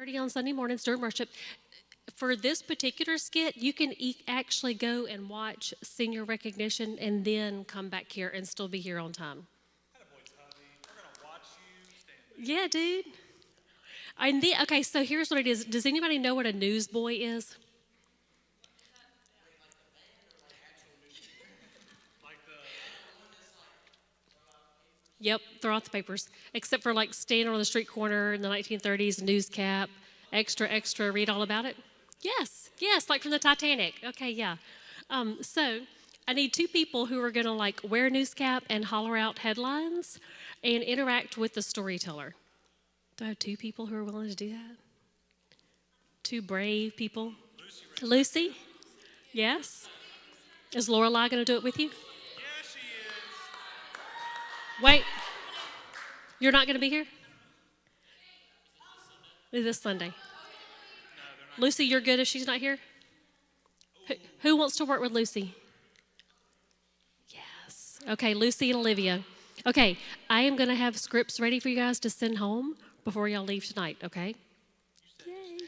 On Sunday mornings during worship. For this particular skit, you can actually go and watch senior recognition and then come back here and still be here on time. Yeah, dude. Okay, so here's what it is. Does anybody know what a newsboy is? Yep, throw out the papers. Except for like standing on the street corner in the 1930s, news cap, extra, extra, read all about it. Yes, like from the Titanic. Okay, yeah. So I need two people who are going to like wear a news cap and holler out headlines and interact with the storyteller. Do I have two people who are willing to do that? Two brave people. Lucy? Yes? Is Lorelai going to do it with you? Wait, you're not going to be here? This Sunday. Lucy, you're good if she's not here? Who wants to work with Lucy? Yes. Okay, Lucy and Olivia. Okay, I am going to have scripts ready for you guys to send home before y'all leave tonight, okay? Yay.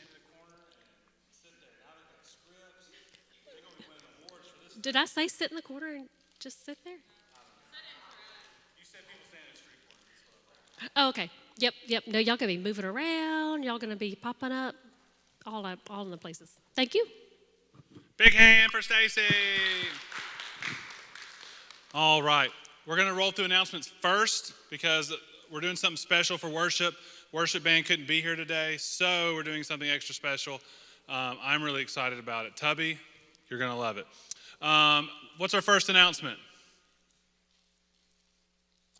Did I say sit in the corner and just sit there? Oh, okay. Yep. No, y'all gonna be moving around. Y'all gonna be popping up, all in the places. Thank you. Big hand for Stacy. All right, we're gonna roll through announcements first because we're doing something special for worship. Worship band couldn't be here today, so we're doing something extra special. I'm really excited about it. Tubby, you're gonna love it. What's our first announcement?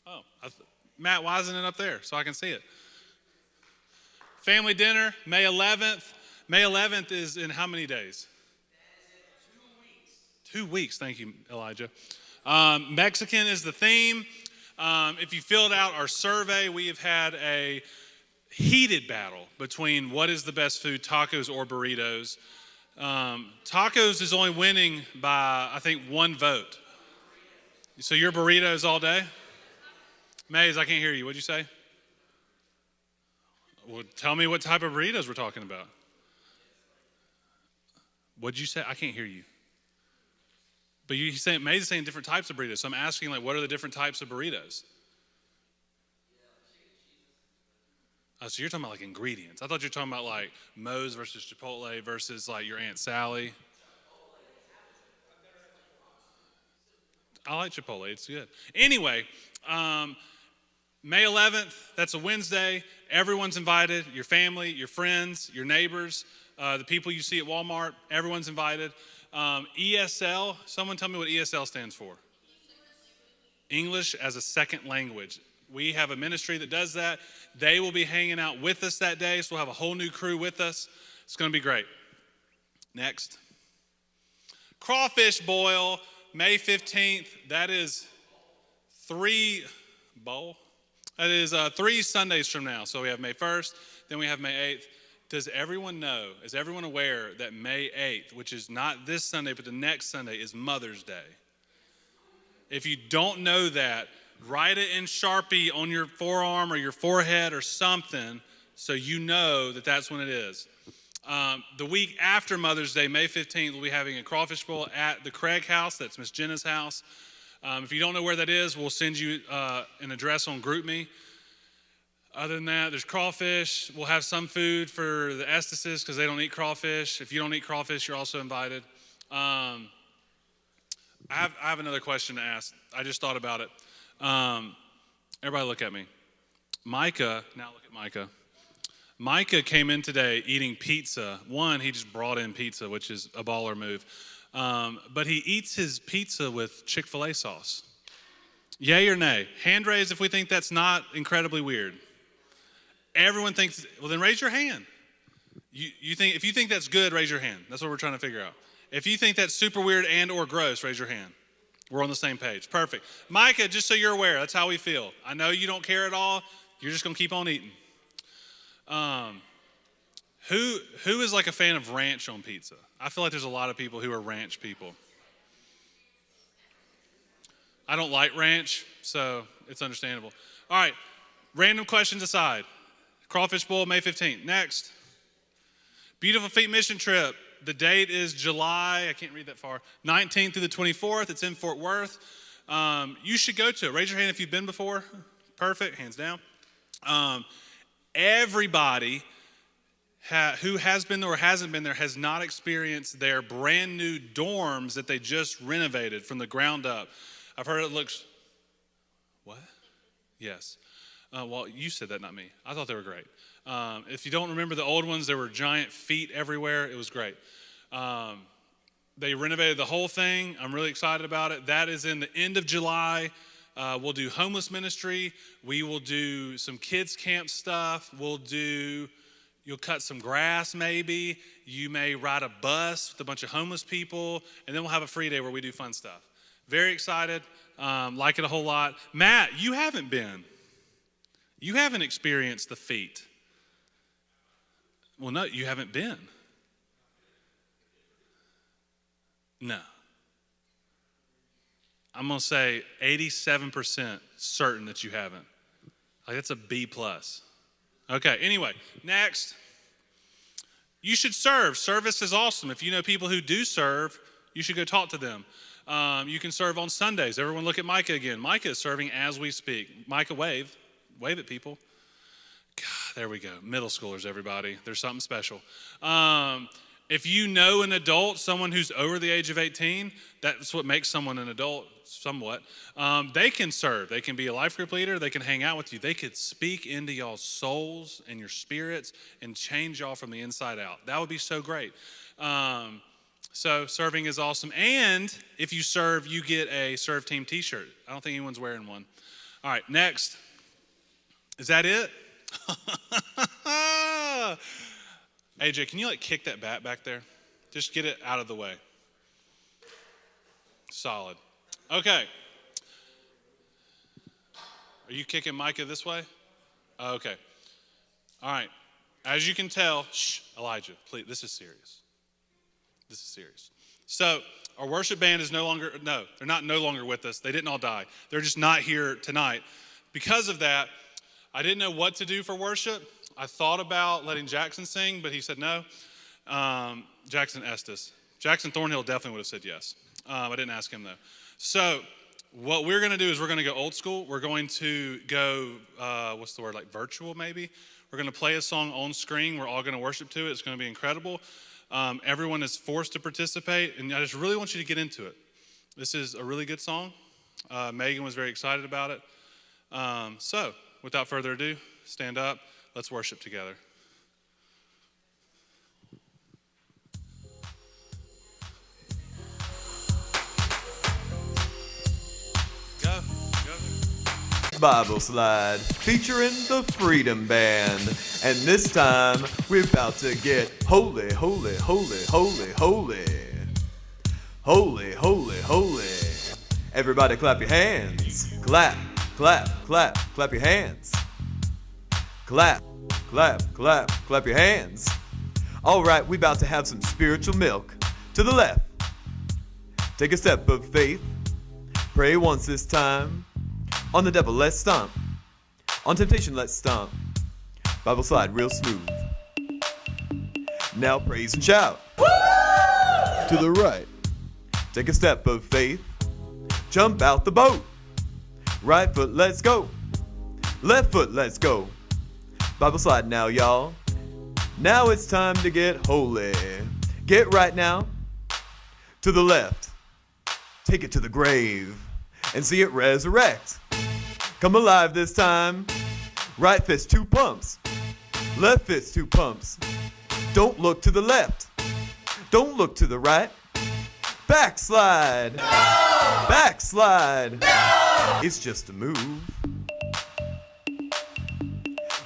Oh, Matt, why isn't it up there so I can see it? Family dinner, May 11th. May 11th is in how many days? 2 weeks. Thank you, Elijah. Mexican is the theme. If you filled out our survey, we have had a heated battle between what is the best food, tacos or burritos. Tacos is only winning by, I think, 1 vote. So your burritos all day? Maze, I can't hear you. What'd you say? Well, tell me what type of burritos we're talking about. What'd you say? I can't hear you. But Maze is saying different types of burritos. So I'm asking, like, what are the different types of burritos? Oh, so you're talking about, like, ingredients. I thought you were talking about, like, Moe's versus Chipotle versus, like, your Aunt Sally. I like Chipotle. It's good. Anyway, May 11th, that's a Wednesday. Everyone's invited. Your family, your friends, your neighbors, the people you see at Walmart, everyone's invited. ESL, someone tell me what ESL stands for. English as a second language. We have a ministry that does that. They will be hanging out with us that day, so we'll have a whole new crew with us. It's going to be great. Next. Crawfish boil, May 15th. That is 3 Sundays from now. So we have May 1st, then we have May 8th. Does everyone know, is everyone aware that May 8th, which is not this Sunday, but the next Sunday, is Mother's Day? If you don't know that, write it in Sharpie on your forearm or your forehead or something so you know that that's when it is. The week after Mother's Day, May 15th, we'll be having a crawfish boil at the Craig house. That's Miss Jenna's house. If you don't know where that is, we'll send you an address on GroupMe. Other than that, there's crawfish. We'll have some food for the Estises because they don't eat crawfish. If you don't eat crawfish, you're also invited. I have another question to ask. I just thought about it. Everybody look at me. Micah, now look at Micah. Micah came in today eating pizza. One, he just brought in pizza, which is a baller move. But he eats his pizza with Chick-fil-A sauce. Yay or nay? Hand raise if we think that's not incredibly weird. Everyone thinks, well, then raise your hand. If you think that's good, raise your hand. That's what we're trying to figure out. If you think that's super weird and or gross, raise your hand. We're on the same page. Perfect. Micah, just so you're aware, that's how we feel. I know you don't care at all. You're just going to keep on eating. Who is like a fan of ranch on pizza? I feel like there's a lot of people who are ranch people. I don't like ranch, so it's understandable. All right, random questions aside. Crawfish boil, May 15th. Next. Beautiful Feet mission trip. The date is July, I can't read that far, 19th through the 24th. It's in Fort Worth. You should go to it. Raise your hand if you've been before. Perfect, hands down. Everybody who has been there or hasn't been there has not experienced their brand new dorms that they just renovated from the ground up. I've heard it looks, what? Yes. Well, you said that, not me. I thought they were great. If you don't remember the old ones, there were giant feet everywhere. It was great. They renovated the whole thing. I'm really excited about it. That is in the end of July. We'll do homeless ministry. We will do some kids camp stuff. You'll cut some grass maybe. You may ride a bus with a bunch of homeless people. And then we'll have a free day where we do fun stuff. Very excited. Like it a whole lot. Matt, you haven't been. You haven't experienced the feet. Well, no, you haven't been. No. I'm going to say 87% certain that you haven't. Like, that's a B+. Okay, anyway, next. You should serve. Service is awesome. If you know people who do serve, you should go talk to them. You can serve on Sundays. Everyone look at Micah again. Micah is serving as we speak. Micah, wave. Wave at people. God, there we go. Middle schoolers, everybody. There's something special. If you know an adult, someone who's over the age of 18, that's what makes someone an adult, somewhat. They can serve. They can be a life group leader. They can hang out with you. They could speak into y'all's souls and your spirits and change y'all from the inside out. That would be so great. So serving is awesome. And if you serve, you get a Serve Team t-shirt. I don't think anyone's wearing one. All right, next. Is that it? AJ, can you kick that bat back there? Just get it out of the way. Solid. Okay. Are you kicking Micah this way? Okay. All right. As you can tell, Elijah, please, this is serious. This is serious. So our worship band is no longer with us. They didn't all die. They're just not here tonight. Because of that, I didn't know what to do for worship. I thought about letting Jackson sing, but he said no. Jackson Estes. Jackson Thornhill definitely would have said yes. I didn't ask him though. So what we're going to do is we're going to go old school. We're going to go, virtual maybe. We're going to play a song on screen. We're all going to worship to it. It's going to be incredible. Everyone is forced to participate, and I just really want you to get into it. This is a really good song. Megan was very excited about it. So without further ado, stand up. Let's worship together. Go. Bible Slide featuring the Freedom Band. And this time we're about to get holy, holy, holy, holy, holy. Holy, holy, holy. Everybody clap your hands. Clap, clap, clap, clap your hands. Clap, clap, clap, clap your hands. All right, we about to have some spiritual milk. To the left. Take a step of faith. Pray once this time. On the devil, let's stomp. On temptation, let's stomp. Bible slide real smooth. Now praise and shout. Woo! To the right. Take a step of faith. Jump out the boat. Right foot, let's go. Left foot, let's go. Bible slide now, y'all. Now it's time to get holy. Get right now. To the left. Take it to the grave and see it resurrect. Come alive this time. Right fist, 2 pumps. Left fist, 2 pumps. Don't look to the left. Don't look to the right. Backslide. No! Backslide. No! It's just a move.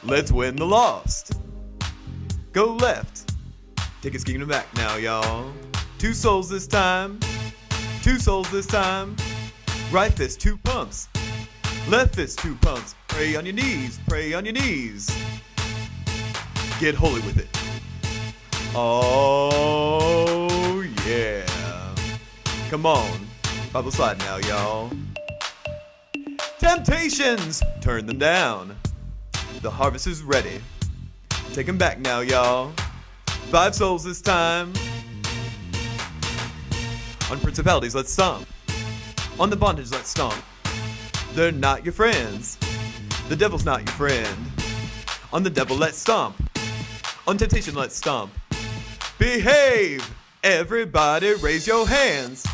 Let's win the lost. Go left. Take his kingdom back now, y'all. 2 souls this time. 2 souls this time. Right fist, 2 pumps. Left fist, 2 pumps. Pray on your knees. Pray on your knees. Get holy with it. Oh, yeah. Come on. Bible slide now, y'all. Temptations. Turn them down. The harvest is ready. Take them back now, y'all. 5 souls this time. On principalities, let's stomp. On the bondage, let's stomp. They're not your friends. The devil's not your friend. On the devil, let's stomp. On temptation, let's stomp. Behave! Everybody raise your hands.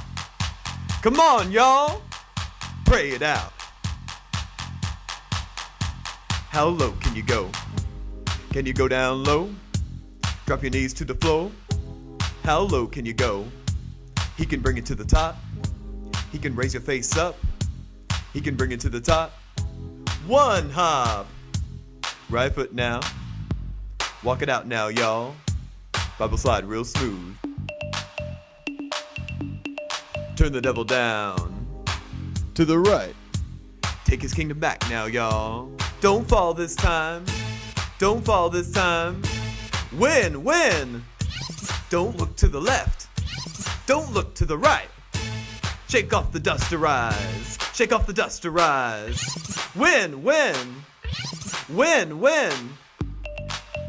Come on, y'all. Pray it out. How low can you go? Can you go down low? Drop your knees to the floor. How low can you go? He can bring it to the top. He can raise your face up. He can bring it to the top. 1 hop. Right foot now. Walk it out now, y'all. Bible slide real smooth. Turn the devil down. To the right. Take his kingdom back now, y'all. Don't fall this time. Don't fall this time. Win, win. Don't look to the left. Don't look to the right. Shake off the dust, arise. Shake off the dust, arise. Win, win. Win, win.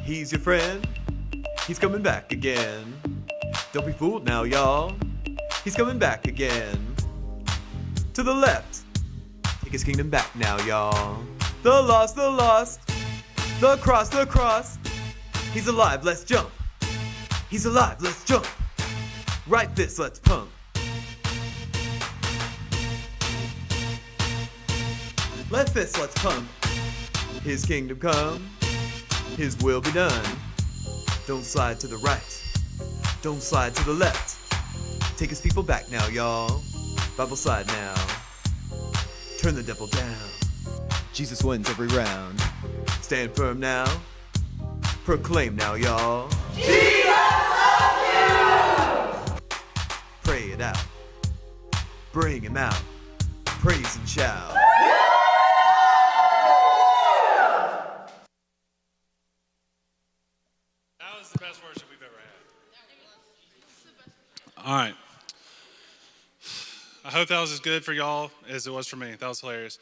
He's your friend. He's coming back again. Don't be fooled now, y'all. He's coming back again. To the left. Take his kingdom back now, y'all. The lost, the lost. The cross, the cross. He's alive, let's jump. He's alive, let's jump. Right fist, let's pump. Left fist, let's pump. His kingdom come. His will be done. Don't slide to the right. Don't slide to the left. Take his people back now, y'all. Bible slide now. Turn the devil down. Jesus wins every round. Stand firm now. Proclaim now, y'all. Jesus loves you! Pray it out. Bring him out. Praise and shout. That was the best worship we've ever had. All right. I hope that was as good for y'all as it was for me. That was hilarious.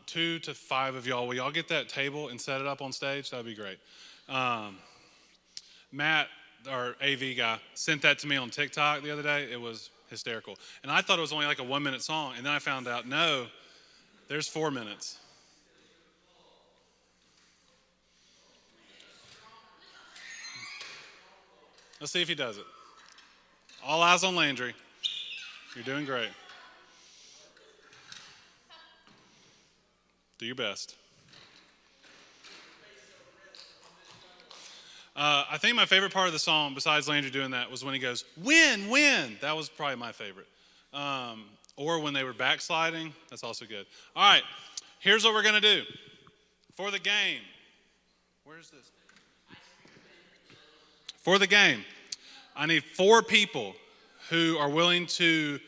2 to 5 of y'all, will y'all get that table and set it up on stage? That would be great. Matt, our AV guy, sent that to me on TikTok the other day. It was hysterical. And I thought it was only like a 1-minute song. And then I found out, no, there's 4 minutes. Let's see if he does it. All eyes on Landry. You're doing great. Do your best. I think my favorite part of the song, besides Landry doing that, was when he goes, win, win. That was probably my favorite. Or when they were backsliding. That's also good. All right. Here's what we're going to do. For the game. Where's this? For the game, I need 4 people who are willing to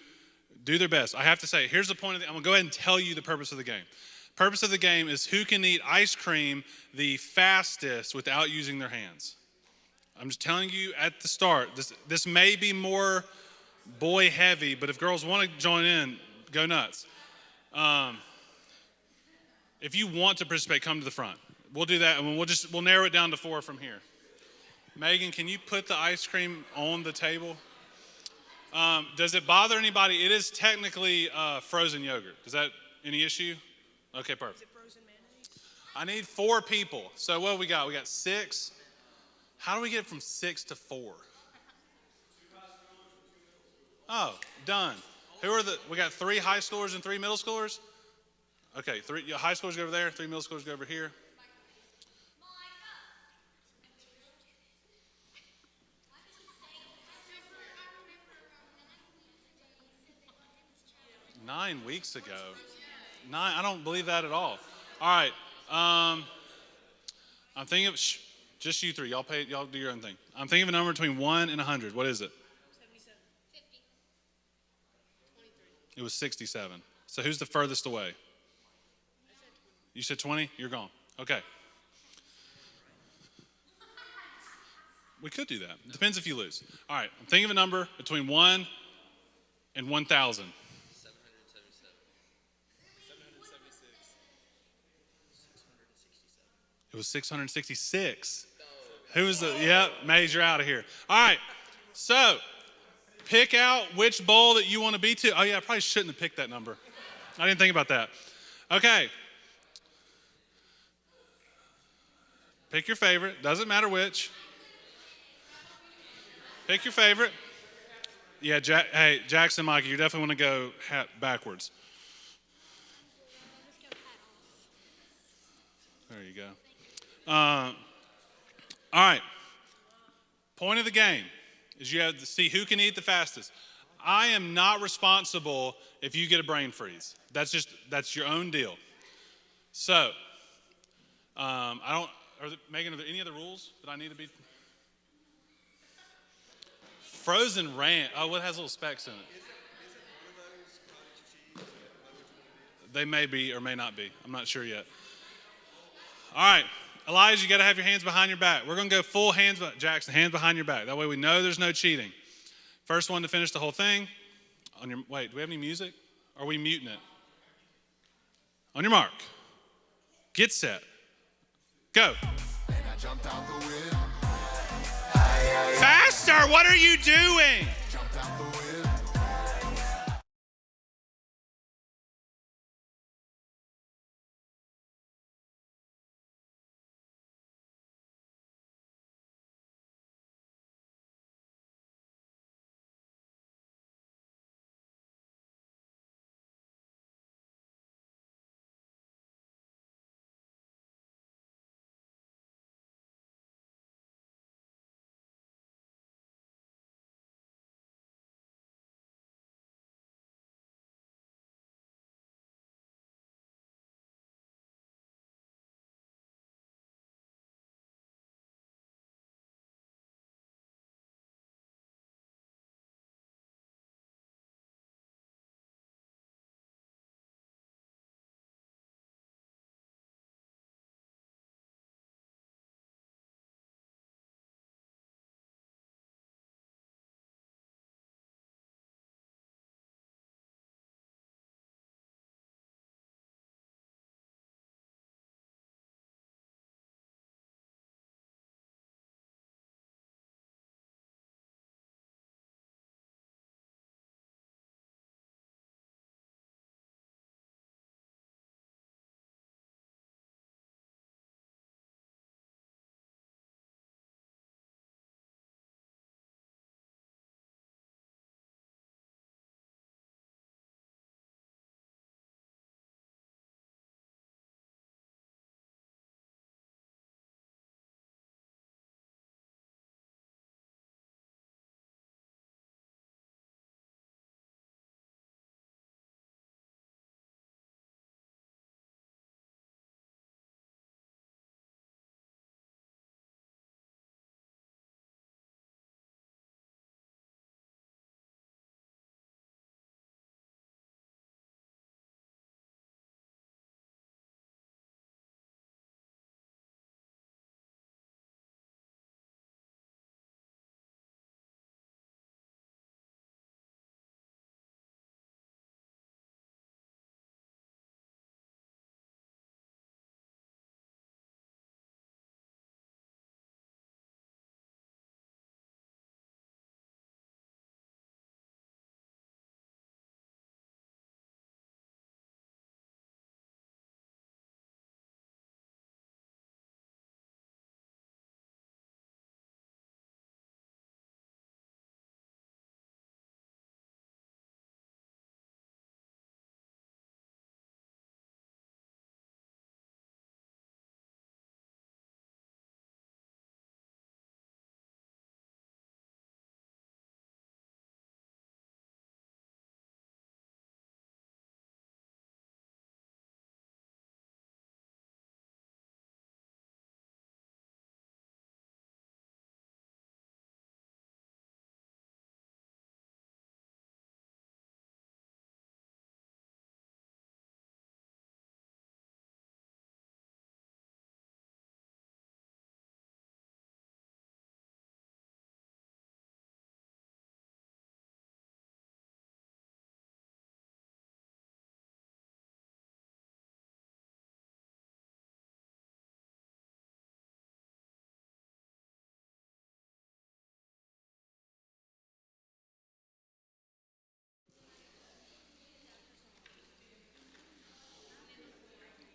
do their best. I have to say, here's the point of I'm going to go ahead and tell you the purpose of the game. Purpose of the game is who can eat ice cream the fastest without using their hands. I'm just telling you at the start, this may be more boy heavy, but if girls want to join in, go nuts. If you want to participate, come to the front. We'll do that, and we'll narrow it down to 4 from here. Megan, can you put the ice cream on the table? Does it bother anybody? It is technically frozen yogurt. Is that any issue? Okay, perfect. Is it frozen mayonnaise? I need 4 people. So what we got? We got 6. How do we get from 6 to 4? Oh, done. We got 3 high schoolers and 3 middle schoolers? Okay, 3 high schoolers go over there, 3 middle schoolers go over here. Nine weeks ago. I don't believe that at all. All right. I'm thinking of just you 3. Y'all do your own thing. I'm thinking of a number between 1 and 100. What is it? 77. 50. 23. It was 67. So who's the furthest away? You said 20? You're gone. Okay. We could do that. Depends if you lose. All right. I'm thinking of a number between 1 and 1,000. It was 666. Who was the, yep, Maze, you're out of here. All right, so pick out which bowl that you want to be to. Oh yeah, I probably shouldn't have picked that number. I didn't think about that. Okay. Pick your favorite, doesn't matter which. Pick your favorite. Yeah, hey, Jackson, Mikey, you definitely want to go hat backwards. There you go. All right. Point of the game is you have to see who can eat the fastest. I am not responsible if you get a brain freeze. That's your own deal. So, Megan, are there any other rules that I need to be? Frozen ranch. Oh, what has little specks in it? They may be or may not be. I'm not sure yet. All right. Elijah, you got to have your hands behind your back. We're going to go full hands, Jackson, hands behind your back. That way we know there's no cheating. First one to finish the whole thing. Wait, do we have any music? Are we muting it? On your mark. Get set. Go. Faster! What are you doing?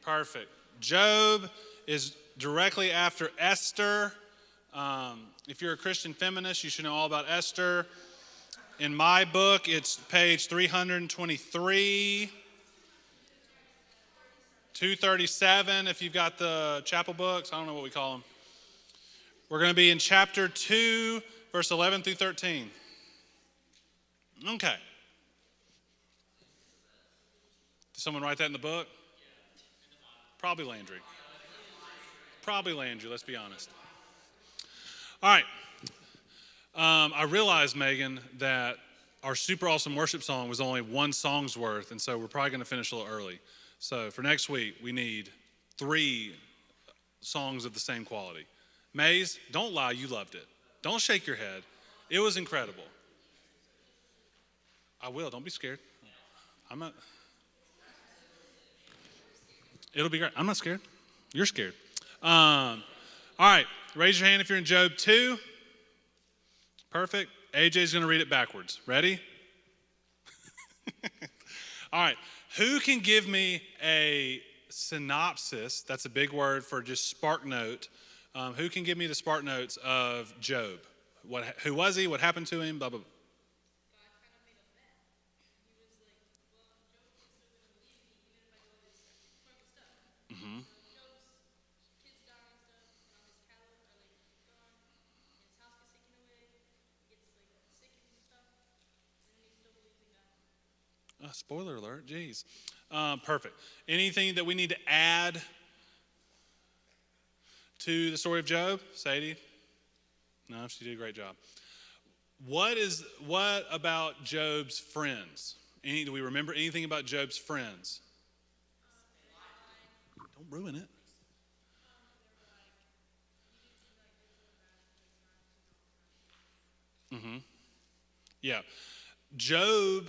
Perfect. Job is directly after Esther. If you're a Christian feminist, you should know all about Esther. In my book, it's page 323, 237 if you've got the chapel books. I don't know what we call them. We're going to be in chapter 2, verse 11 through 13. Okay. Did someone write that in the book? Probably Landry. Let's be honest. All right. I realized, Megan, that our super awesome worship song was only one song's worth, and so we're probably going to finish a little early. So for next week, we need 3 songs of the same quality. Maze, don't lie, you loved it. Don't shake your head. It was incredible. I will, don't be scared. I'm not. It'll be great. I'm not scared. You're scared. All right, raise your hand if you're in Job 2. Perfect. AJ's going to read it backwards. Ready? All right. Who can give me a synopsis? That's a big word for just spark note. Who can give me the spark notes of Job? Who was he? What happened to him? Blah, blah, blah. Spoiler alert, geez. Perfect. Anything that we need to add to the story of Job? Sadie? No, she did a great job. What about Job's friends? Do we remember anything about Job's friends? Don't ruin it. Yeah. Job,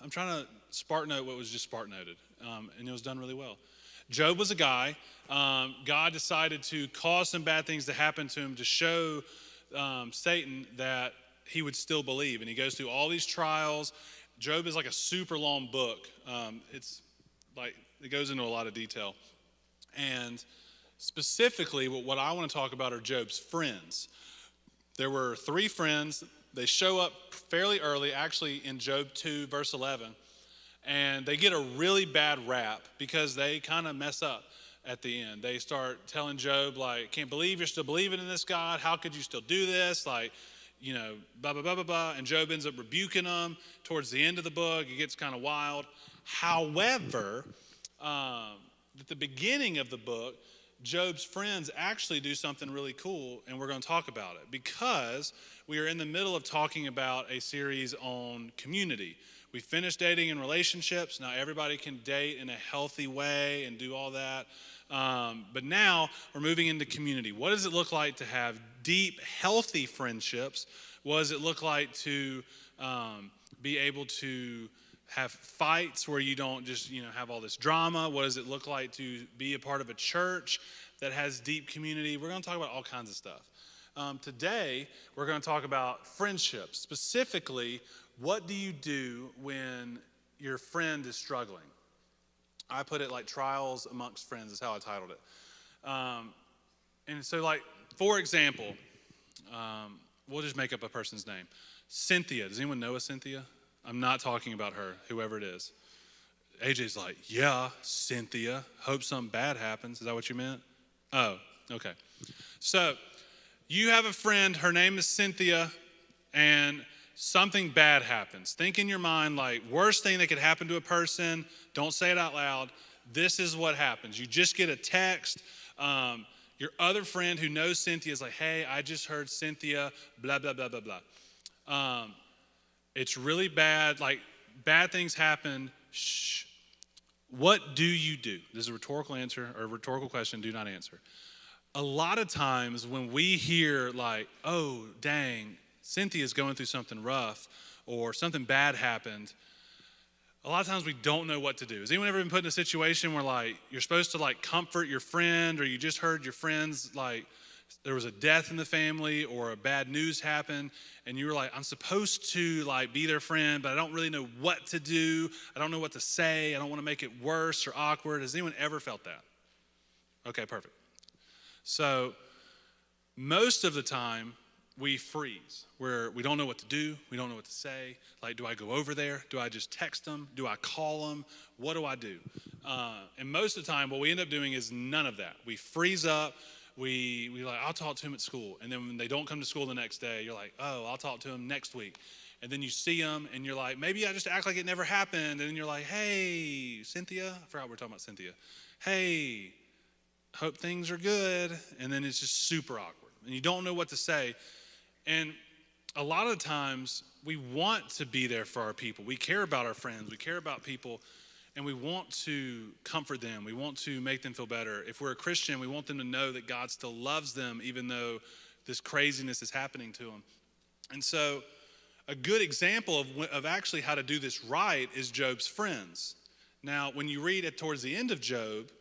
I'm trying to spark note what was just spark noted, and it was done really well. Job was a guy. God decided to cause some bad things to happen to him to show Satan that he would still believe. And he goes through all these trials. Job is like a super long book. It's like it goes into a lot of detail. And specifically, what I want to talk about are Job's friends. There were 3 friends. They show up fairly early, actually in Job 2, verse 11. And they get a really bad rap because they kind of mess up at the end. They start telling Job, like, can't believe you're still believing in this God. How could you still do this? Like, you know, blah, blah, blah, blah, blah. And Job ends up rebuking them towards the end of the book. It gets kind of wild. However, at the beginning of the book, Job's friends actually do something really cool, and we're going to talk about it because we are in the middle of talking about a series on community. We finished dating and relationships. Now everybody can date in a healthy way and do all that. But now we're moving into community. What does it look like to have deep, healthy friendships? What does it look like to be able to have fights where you don't just, have all this drama? What does it look like to be a part of a church that has deep community? We're going to talk about all kinds of stuff. Today, we're going to talk about friendships. Specifically, what do you do when your friend is struggling? I put it like trials amongst friends is how I titled it. And so, like, for example, we'll just make up a person's name. Cynthia. Does anyone know a Cynthia? I'm not talking about her, whoever it is. AJ's like, yeah, Cynthia. Hope something bad happens. Is that what you meant? Oh, okay. So you have a friend, her name is Cynthia, and something bad happens. Think in your mind, like, worst thing that could happen to a person. Don't say it out loud. This is what happens. You just get a text. Your other friend who knows Cynthia is like, hey, I just heard Cynthia, blah, blah, blah, blah, blah. It's really bad. Like, bad things happen. Shh. What do you do? This is a rhetorical answer or a rhetorical question. Do not answer. A lot of times when we hear like, oh, dang, Cynthia's going through something rough or something bad happened, a lot of times we don't know what to do. Has anyone ever been put in a situation where like you're supposed to like comfort your friend, or you just heard your friends like there was a death in the family or a bad news happened, and you were like, I'm supposed to like be their friend, but I don't really know what to do. I don't know what to say. I don't want to make it worse or awkward. Has anyone ever felt that? Okay, perfect. So most of the time, we freeze, where we don't know what to do, we don't know what to say. Like, do I go over there? Do I just text them? Do I call them? What do I do? And most of the time, what we end up doing is none of that. We freeze up. We like, I'll talk to them at school. And then when they don't come to school the next day, you're like, oh, I'll talk to them next week. And then you see them, and you're like, maybe I just act like it never happened. And then you're like, hey, Cynthia. I forgot we were talking about Cynthia. Hey, hope things are good. And then it's just super awkward. And you don't know what to say. And a lot of times, we want to be there for our people. We care about our friends. We care about people, and we want to comfort them. We want to make them feel better. If we're a Christian, we want them to know that God still loves them, even though this craziness is happening to them. And so a good example of actually how to do this right is Job's friends. Now, when you read it towards the end of Job,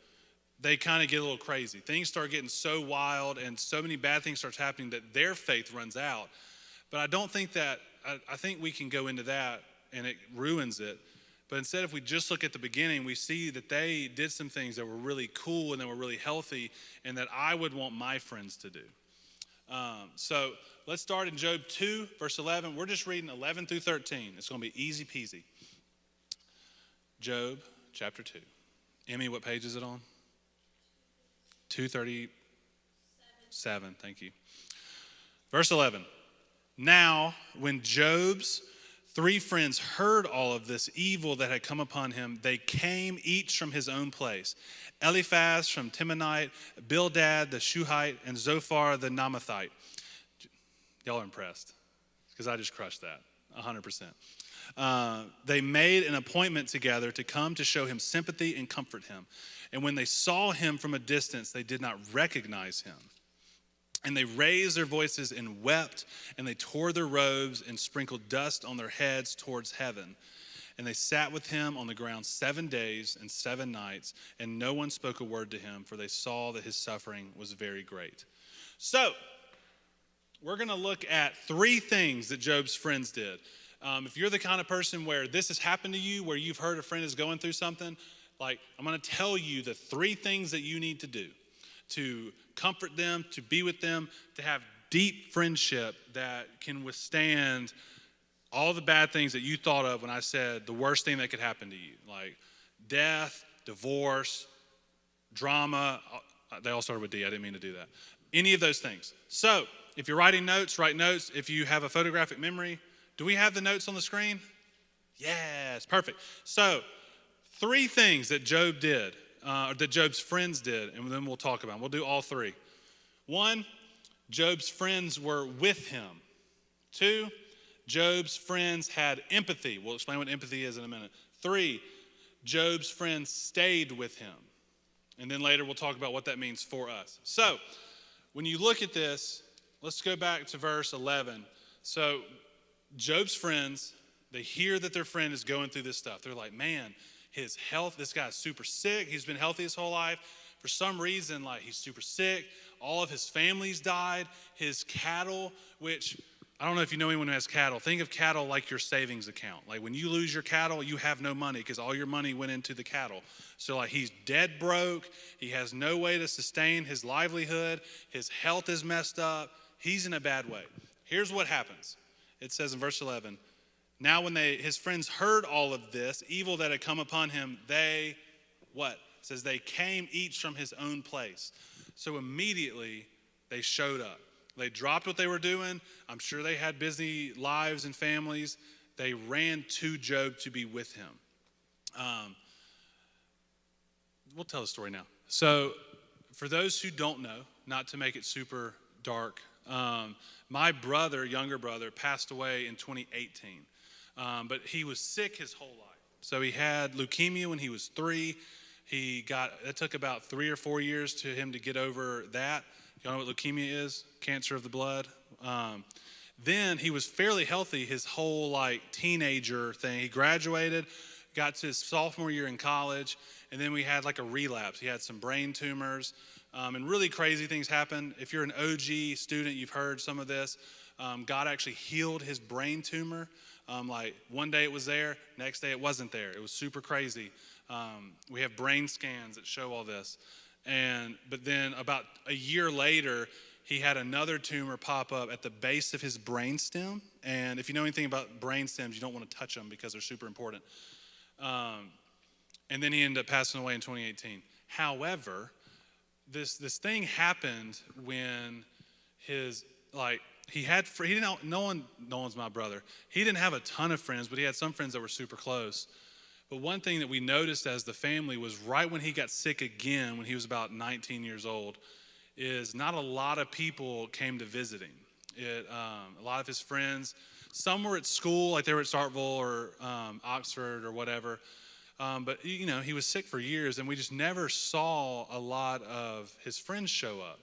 they kind of get a little crazy. Things start getting so wild and so many bad things start happening that their faith runs out. But I don't think that, I think we can go into that and it ruins it. But instead, if we just look at the beginning, we see that they did some things that were really cool and that were really healthy and that I would want my friends to do. So let's start in Job 2, verse 11. We're just reading 11 through 13. It's going to be easy peasy. Job chapter 2. Emmy, what page is it on? 237, thank you. Verse 11. Now, when Job's 3 friends heard all of this evil that had come upon him, they came each from his own place. Eliphaz from Temanite, Bildad the Shuhite, and Zophar the Naamathite. Y'all are impressed, because I just crushed that, 100%. They made an appointment together to come to show him sympathy and comfort him. And when they saw him from a distance, they did not recognize him. And they raised their voices and wept, and they tore their robes and sprinkled dust on their heads towards heaven. And they sat with him on the ground 7 days and 7 nights, and no one spoke a word to him, for they saw that his suffering was very great. So, we're going to look at 3 things that Job's friends did. If you're the kind of person where this has happened to you, where you've heard a friend is going through something, like, I'm going to tell you the 3 things that you need to do to comfort them, to be with them, to have deep friendship that can withstand all the bad things that you thought of when I said the worst thing that could happen to you, like death, divorce, drama. They all started with D. I didn't mean to do that. Any of those things. So if you're writing notes, write notes. If you have a photographic memory, do we have the notes on the screen? Yes, perfect. So 3 things that Job did, or that Job's friends did, and then we'll talk about them. We'll do all 3. 1, Job's friends were with him. 2, Job's friends had empathy. We'll explain what empathy is in a minute. 3, Job's friends stayed with him. And then later we'll talk about what that means for us. So when you look at this, let's go back to verse 11. So Job's friends, they hear that their friend is going through this stuff. They're like, man, his health, this guy's super sick. He's been healthy his whole life. For some reason, like, he's super sick. All of his family's died. His cattle, which, I don't know if you know anyone who has cattle. Think of cattle like your savings account. Like, when you lose your cattle, you have no money because all your money went into the cattle. So, like, he's dead broke. He has no way to sustain his livelihood. His health is messed up. He's in a bad way. Here's what happens. It says in verse 11, now when his friends heard all of this evil that had come upon him, they, what? It says they came each from his own place. So immediately they showed up. They dropped what they were doing. I'm sure they had busy lives and families. They ran to Job to be with him. We'll tell the story now. So for those who don't know, not to make it super dark, my brother, younger brother, passed away in 2018. But he was sick his whole life. So he had leukemia when he was 3. It took about 3 or 4 years to him to get over that. Y'all know what leukemia is? Cancer of the blood. Then he was fairly healthy his whole like teenager thing. He graduated, got to his sophomore year in college, and then we had like a relapse. He had some brain tumors, and really crazy things happened. If you're an OG student, you've heard some of this. God actually healed his brain tumor. Like one day it was there, next day it wasn't there. It was super crazy. We have brain scans that show all this. But then about a year later, he had another tumor pop up at the base of his brainstem. And if you know anything about brain stems, you don't want to touch them because they're super important. And then he ended up passing away in 2018. However, this thing happened when Nolan's my brother. He didn't have a ton of friends, but he had some friends that were super close. But one thing that we noticed as the family was right when he got sick again, when he was about 19 years old, is not a lot of people came to visit him. A lot of his friends, some were at school, like they were at Starkville or Oxford or whatever. But he was sick for years, and we just never saw a lot of his friends show up.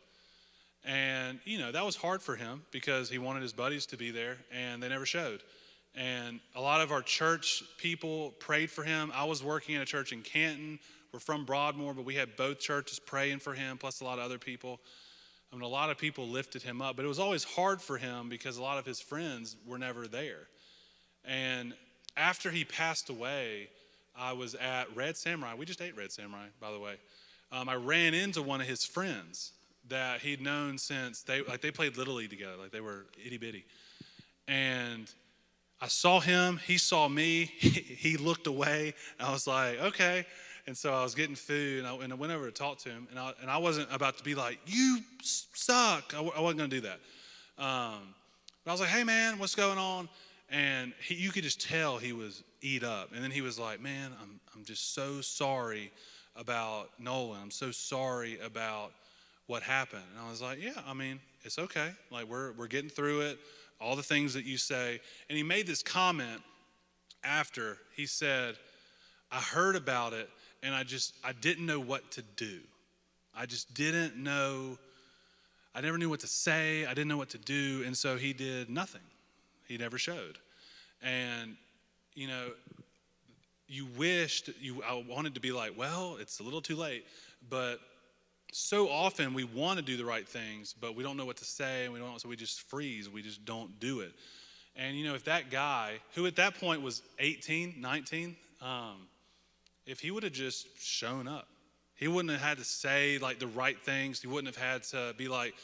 And that was hard for him because he wanted his buddies to be there, and they never showed. And a lot of our church people prayed for him. I was working in a church in Canton. We're from Broadmoor, but we had both churches praying for him, plus a lot of other people. I mean, a lot of people lifted him up, but it was always hard for him because a lot of his friends were never there. And after he passed away, I was at Red Samurai. We just ate Red Samurai, by the way. I ran into one of his friends that he'd known since they played Little League together, like they were itty bitty. And I saw him, he saw me, he looked away, and I was like, okay. And so I was getting food, and I went over to talk to him, and I wasn't about to be like, you suck. I wasn't going to do that. But I was like, hey, man, what's going on? And you could just tell he was eat up. And then he was like, man, I'm just so sorry about Nolan. I'm so sorry about what happened. And I was like, yeah, I mean, it's okay. Like, we're getting through it, all the things that you say. And he made this comment after. He said, I heard about it, and I didn't know what to do. I just didn't know. I never knew what to say. I didn't know what to do. And so he did nothing. He never showed. And, I wanted to be like, well, it's a little too late. But so often we want to do the right things, but we don't know what to say, and so we just freeze. We just don't do it. And, if that guy, who at that point was 18, 19, if he would have just shown up, he wouldn't have had to say like the right things. He wouldn't have had to be like,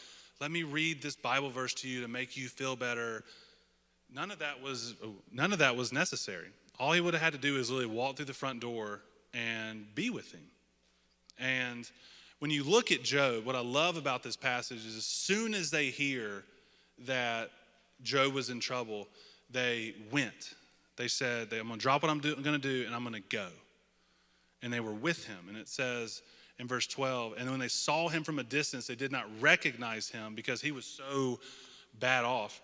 let me read this Bible verse to you to make you feel better. None of that was necessary. All he would have had to do is really walk through the front door and be with him. And when you look at Job, what I love about this passage is as soon as they hear that Job was in trouble, they went. They said, I'm going to drop what I'm going to do, and I'm going to go. And they were with him. And it says in verse 12, and when they saw him from a distance, they did not recognize him because he was so bad off.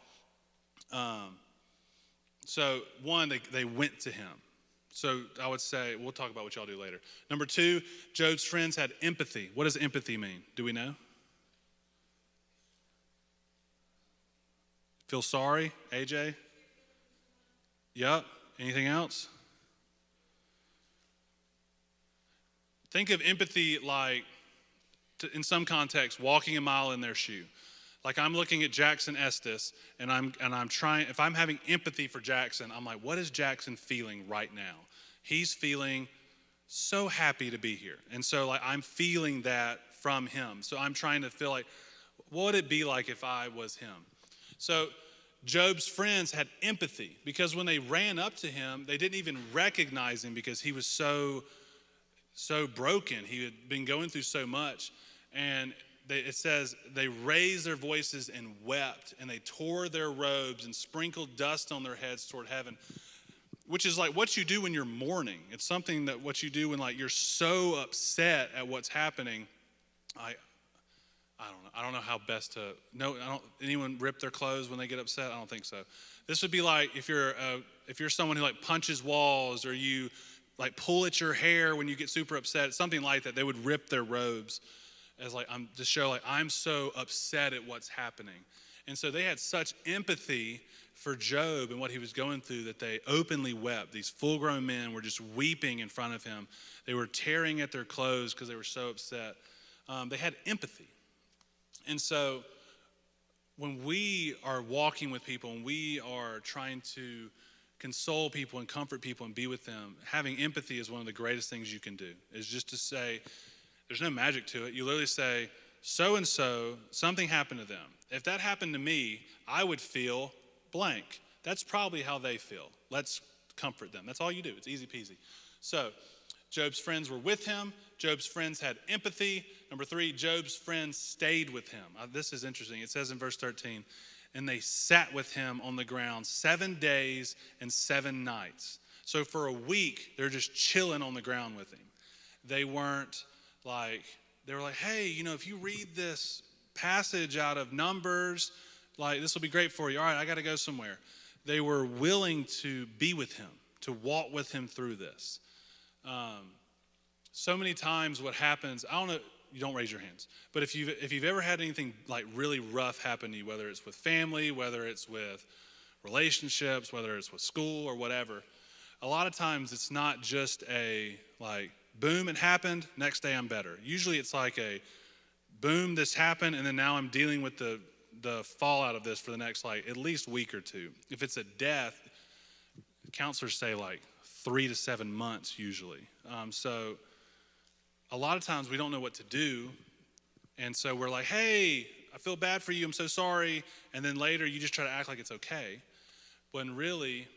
So one, they went to him. So I would say, we'll talk about what y'all do later. Number two, Job's friends had empathy. What does empathy mean? Do we know? Feel sorry, AJ? Yep. Anything else? Think of empathy like, in some context, walking a mile in their shoe. Like I'm looking at Jackson Estes, and I'm trying. If I'm having empathy for Jackson, I'm like, what is Jackson feeling right now? He's feeling so happy to be here, and so like I'm feeling that from him. So I'm trying to feel like, what would it be like if I was him? So Job's friends had empathy because when they ran up to him, they didn't even recognize him because he was so broken. He had been going through so much, and it says they raised their voices and wept, and they tore their robes and sprinkled dust on their heads toward heaven, which is like what you do when you're mourning. It's something that what you do when like you're so upset at what's happening. I don't know how best to know. Anyone rip their clothes when they get upset? I don't think so. This would be like if you're someone who like punches walls, or you like pull at your hair when you get super upset, something like that. They would rip their robes as like to show like I'm so upset at what's happening. And so they had such empathy for Job and what he was going through that they openly wept. These full-grown men were just weeping in front of him. They were tearing at their clothes because they were so upset. They had empathy. And so when we are walking with people and we are trying to console people and comfort people and be with them, having empathy is one of the greatest things you can do, is just to say, There's no magic to it. You literally say, so-and-so, something happened to them. If that happened to me, I would feel blank. That's probably how they feel. Let's comfort them. That's all you do. It's easy peasy. So Job's friends were with him. Job's friends had empathy. Number 3, Job's friends stayed with him. This is interesting. It says in verse 13, and they sat with him on the ground 7 days and 7 nights. So for a week, they're just chilling on the ground with him. They weren't like, they were like, hey, if you read this passage out of Numbers, like this will be great for you. All right, I got to go somewhere. They were willing to be with him, to walk with him through this. So many times what happens, I don't know, you don't raise your hands, but if you've ever had anything like really rough happen to you, whether it's with family, whether it's with relationships, whether it's with school or whatever, a lot of times it's not just a like, boom, it happened, next day I'm better. Usually it's like a boom, this happened, and then now I'm dealing with the fallout of this for the next like at least week or two. If it's a death, counselors say like 3 to 7 months usually. So a lot of times we don't know what to do, and so we're like, hey, I feel bad for you, I'm so sorry, and then later you just try to act like it's okay, when really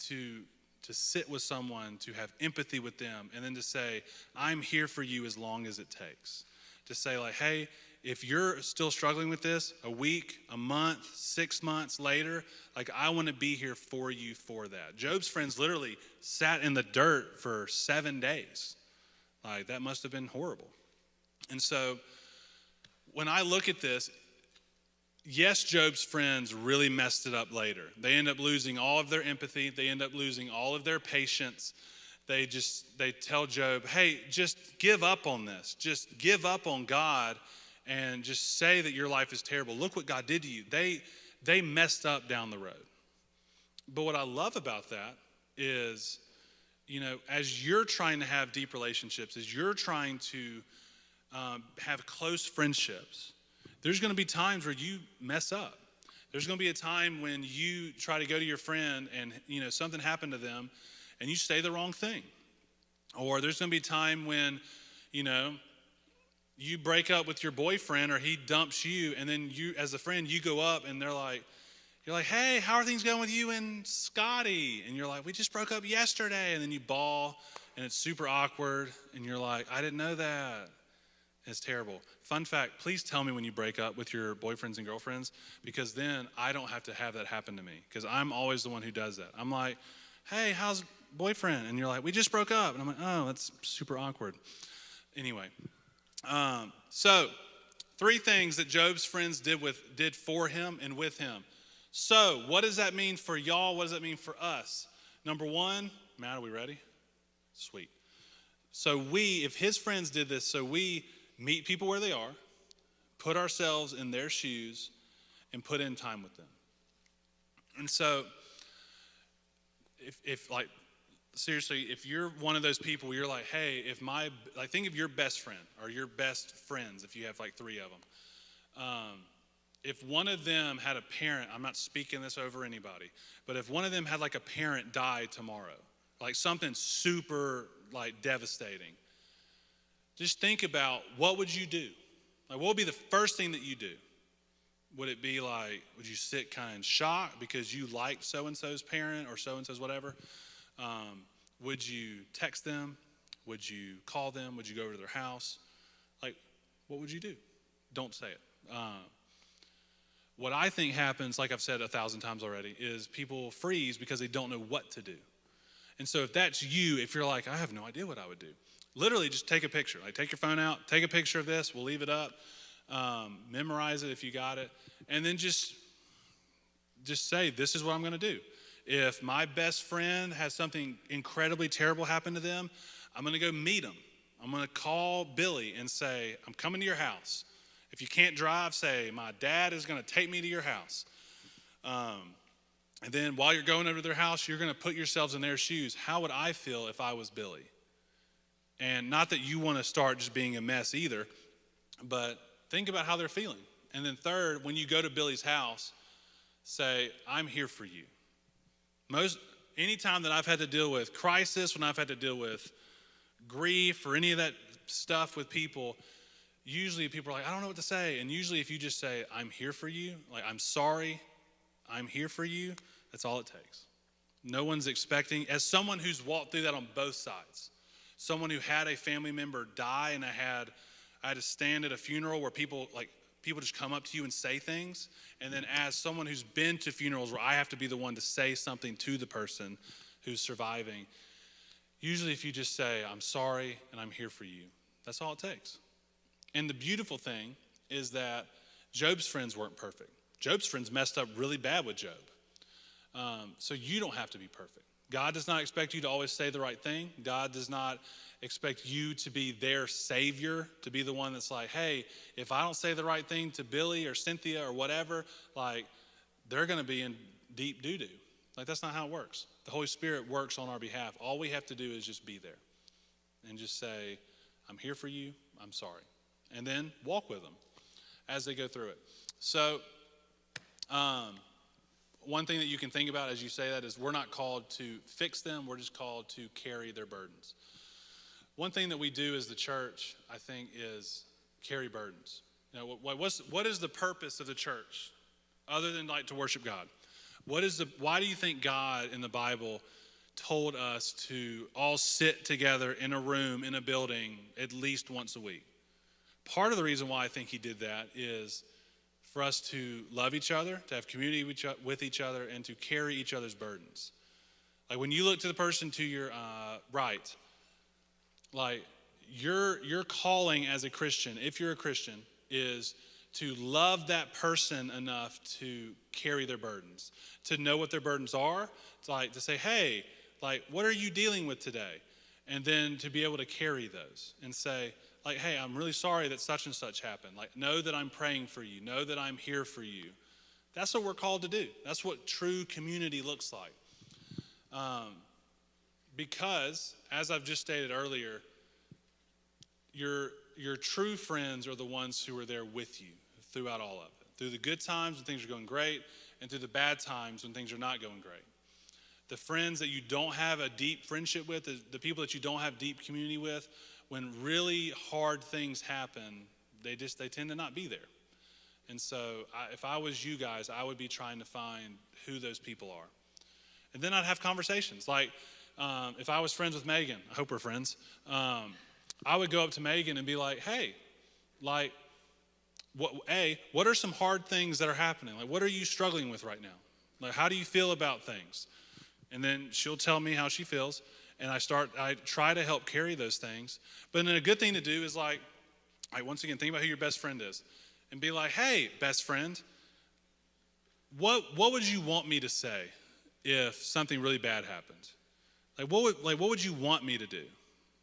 to sit with someone, to have empathy with them, and then to say, I'm here for you as long as it takes. To say like, hey, if you're still struggling with this a week, a month, 6 months later, like I want to be here for you for that. Job's friends literally sat in the dirt for 7 days. Like that must have been horrible. And so when I look at this, yes, Job's friends really messed it up later. They end up losing all of their empathy. They end up losing all of their patience. They tell Job, hey, just give up on this. Just give up on God and just say that your life is terrible. Look what God did to you. They messed up down the road. But what I love about that is, as you're trying to have deep relationships, as you're trying to have close friendships, there's going to be times where you mess up. There's going to be a time when you try to go to your friend and, something happened to them and you say the wrong thing. Or there's going to be a time when, you break up with your boyfriend or he dumps you, and then you, as a friend, you go up and you're like, hey, how are things going with you and Scotty? And you're like, we just broke up yesterday. And then you bawl and it's super awkward. And you're like, I didn't know that. It's terrible. Fun fact, please tell me when you break up with your boyfriends and girlfriends, because then I don't have to have that happen to me, because I'm always the one who does that. I'm like, hey, how's boyfriend? And you're like, we just broke up. And I'm like, oh, that's super awkward. Anyway, so 3 things that Job's friends did for him and with him. So what does that mean for y'all? What does that mean for us? Number 1, Matt, are we ready? Sweet. So if his friends did this, so we meet people where they are, put ourselves in their shoes, and put in time with them. And so if like, seriously, if you're one of those people where you're like, hey, think of your best friend or your best friends, if you have like 3 of them. If one of them had a parent, I'm not speaking this over anybody, but if one of them had like a parent die tomorrow, like something super like devastating, just think about, what would you do? Like, what would be the first thing that you do? Would it be like, would you sit kind of in shock because you liked so-and-so's parent or so-and-so's whatever? Would you text them? Would you call them? Would you go over to their house? Like, what would you do? Don't say it. What I think happens, like I've said 1,000 times already, is people freeze because they don't know what to do. And so if that's you, if you're like, I have no idea what I would do, literally just take a picture. Like, take your phone out, take a picture of this, we'll leave it up, memorize it if you got it, and then just say, this is what I'm going to do. If my best friend has something incredibly terrible happen to them, I'm going to go meet them. I'm going to call Billy and say, I'm coming to your house. If you can't drive, say, my dad is going to take me to your house. And then while you're going over to their house, you're going to put yourselves in their shoes. How would I feel if I was Billy? And not that you want to start just being a mess either, but think about how they're feeling. And then third, when you go to Billy's house, say, I'm here for you. Anytime that I've had to deal with crisis, when I've had to deal with grief or any of that stuff with people, usually people are like, I don't know what to say. And usually if you just say, I'm here for you, like, I'm sorry, I'm here for you, that's all it takes. No one's expecting, as someone who's walked through that on both sides, someone who had a family member die, and I had to stand at a funeral where people just come up to you and say things. And then as someone who's been to funerals where I have to be the one to say something to the person who's surviving, usually if you just say, I'm sorry and I'm here for you, that's all it takes. And the beautiful thing is that Job's friends weren't perfect. Job's friends messed up really bad with Job. So you don't have to be perfect. God does not expect you to always say the right thing. God does not expect you to be their savior, to be the one that's like, hey, if I don't say the right thing to Billy or Cynthia or whatever, like, they're going to be in deep doo-doo. Like, that's not how it works. The Holy Spirit works on our behalf. All we have to do is just be there and just say, I'm here for you, I'm sorry. And then walk with them as they go through it. So, one thing that you can think about as you say that is we're not called to fix them, we're just called to carry their burdens. One thing that we do as the church, I think, is carry burdens. You know, what is the purpose of the church other than like to worship God? Why do you think God in the Bible told us to all sit together in a room, in a building, at least once a week? Part of the reason why I think he did that is for us to love each other, to have community with each other, and to carry each other's burdens. Like when you look to the person to your right, like your calling as a Christian, if you're a Christian, is to love that person enough to carry their burdens, to know what their burdens are, to say, hey, like, what are you dealing with today? And then to be able to carry those and say, like, hey, I'm really sorry that such and such happened. Like, know that I'm praying for you. Know that I'm here for you. That's what we're called to do. That's what true community looks like. Because, as I've just stated earlier, your true friends are the ones who are there with you throughout all of it. Through the good times when things are going great, and through the bad times when things are not going great. The friends that you don't have a deep friendship with, the people that you don't have deep community with, when really hard things happen, they tend to not be there. And so if I was you guys, I would be trying to find who those people are. And then I'd have conversations. Like if I was friends with Megan, I hope we're friends, I would go up to Megan and be like, hey, like, what are some hard things that are happening? Like, what are you struggling with right now? Like, how do you feel about things? And then she'll tell me how she feels. And I try to help carry those things. But then a good thing to do is like once again, think about who your best friend is. And be like, hey, best friend, what would you want me to say if something really bad happened? What would you want me to do?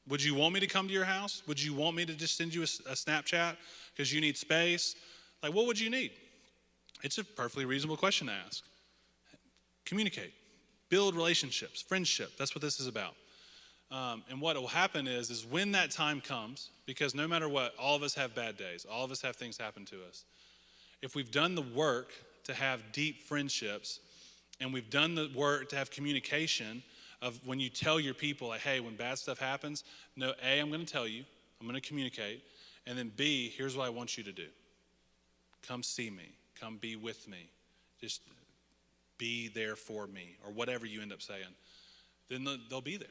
Would you want me to come to your house? Would you want me to just send you a Snapchat because you need space? Like, what would you need? It's a perfectly reasonable question to ask. Communicate. Build relationships, friendship. That's what this is about. And what will happen is when that time comes, because no matter what, all of us have bad days. All of us have things happen to us. If we've done the work to have deep friendships, and we've done the work to have communication of when you tell your people, like, hey, when bad stuff happens, no, A, I'm going to tell you, I'm going to communicate, and then B, here's what I want you to do. Come see me. Come be with me. Just be there for me, or whatever you end up saying. Then they'll be there.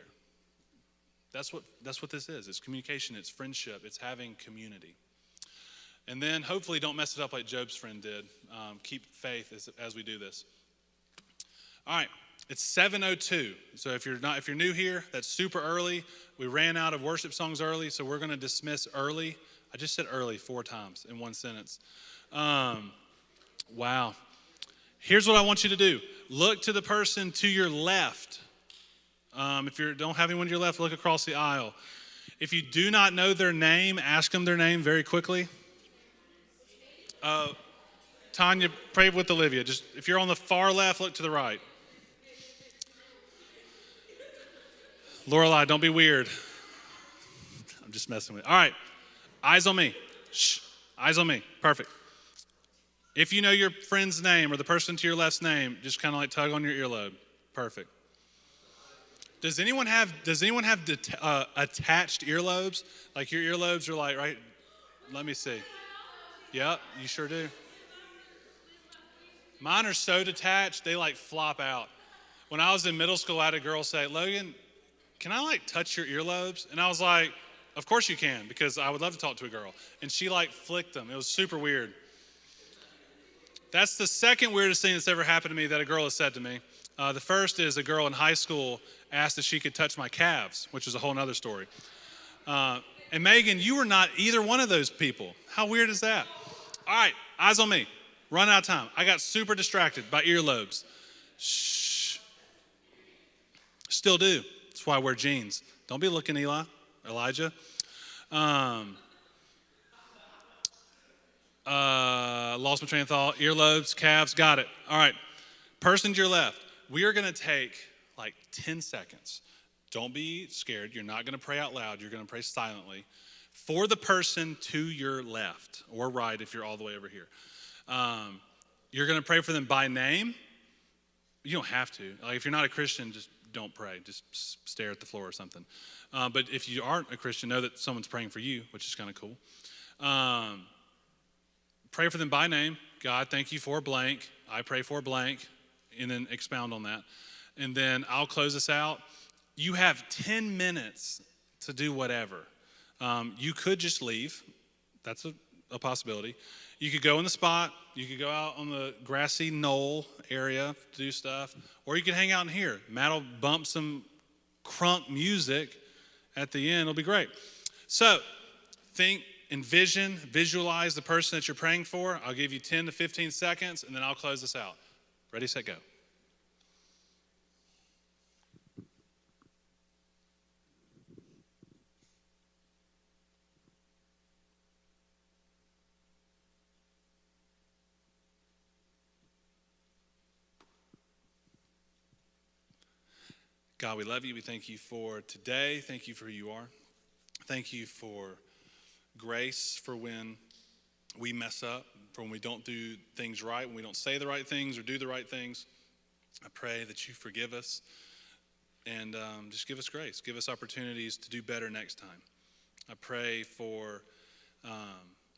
That's what this is. It's communication, it's friendship, it's having community. And then hopefully don't mess it up like Job's friend did. Keep faith as we do this. All right, it's 7:02. So if you're new here, that's super early. We ran out of worship songs early, so we're going to dismiss early. I just said early 4 times in one sentence. Wow. Here's what I want you to do. Look to the person to your left. If you don't have anyone to your left, look across the aisle. If you do not know their name, ask them their name very quickly. Tanya, pray with Olivia. Just if you're on the far left, look to the right. Lorelai, don't be weird. I'm just messing with you. All right, eyes on me. Shh, eyes on me. Perfect. If you know your friend's name or the person to your left's name, just kind of like tug on your earlobe. Perfect. Does anyone have attached earlobes? Like your earlobes are like, right? Let me see. Yep, you sure do. Mine are so detached, they like flop out. When I was in middle school, I had a girl say, Logan, can I like touch your earlobes? And I was like, of course you can, because I would love to talk to a girl. And she like flicked them. It was super weird. That's the second weirdest thing that's ever happened to me that a girl has said to me. The first is a girl in high school asked if she could touch my calves, which is a whole nother story. And Megan, you were not either one of those people. How weird is that? All right, eyes on me. Run out of time. I got super distracted by earlobes. Shh. Still do. That's why I wear jeans. Don't be looking, Elijah. Lost my train of thought. Earlobes, calves, got it. All right. Person to your left. We are going to take like 10 seconds. Don't be scared. You're not going to pray out loud. You're going to pray silently for the person to your left or right if you're all the way over here. You're going to pray for them by name. You don't have to. Like if you're not a Christian, just don't pray. Just stare at the floor or something. But if you aren't a Christian, know that someone's praying for you, which is kind of cool. Pray for them by name. God, thank you for blank. I pray for blank. And then expound on that. And then I'll close this out. You have 10 minutes to do whatever. You could just leave. That's a possibility. You could go in the spot. You could go out on the grassy knoll area to do stuff. Or you could hang out in here. Matt will bump some crunk music at the end. It'll be great. So think, envision, visualize the person that you're praying for. I'll give you 10 to 15 seconds, and then I'll close this out. Ready, set, go. God, we love you. We thank you for today. Thank you for who you are. Thank you for grace for when we mess up, for when we don't do things right, when we don't say the right things or do the right things. I pray that you forgive us and just give us grace. Give us opportunities to do better next time. I pray for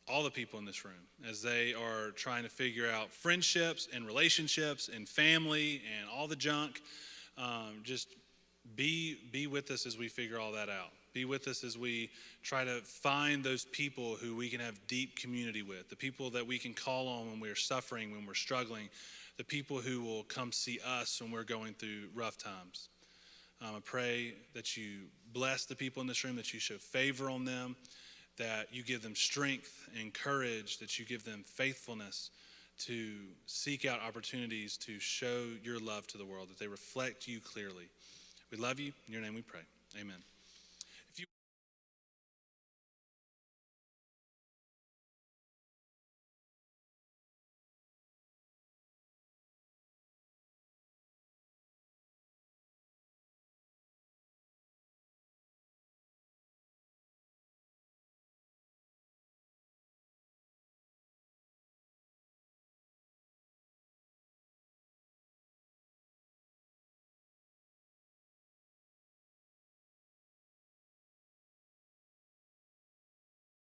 all the people in this room as they are trying to figure out friendships and relationships and family and all the junk. Just be with us as we figure all that out. Be with us as we try to find those people who we can have deep community with, the people that we can call on when we're suffering, when we're struggling, the people who will come see us when we're going through rough times. I pray that you bless the people in this room, that you show favor on them, that you give them strength and courage, that you give them faithfulness to seek out opportunities to show your love to the world, that they reflect you clearly. We love you. In your name we pray. Amen.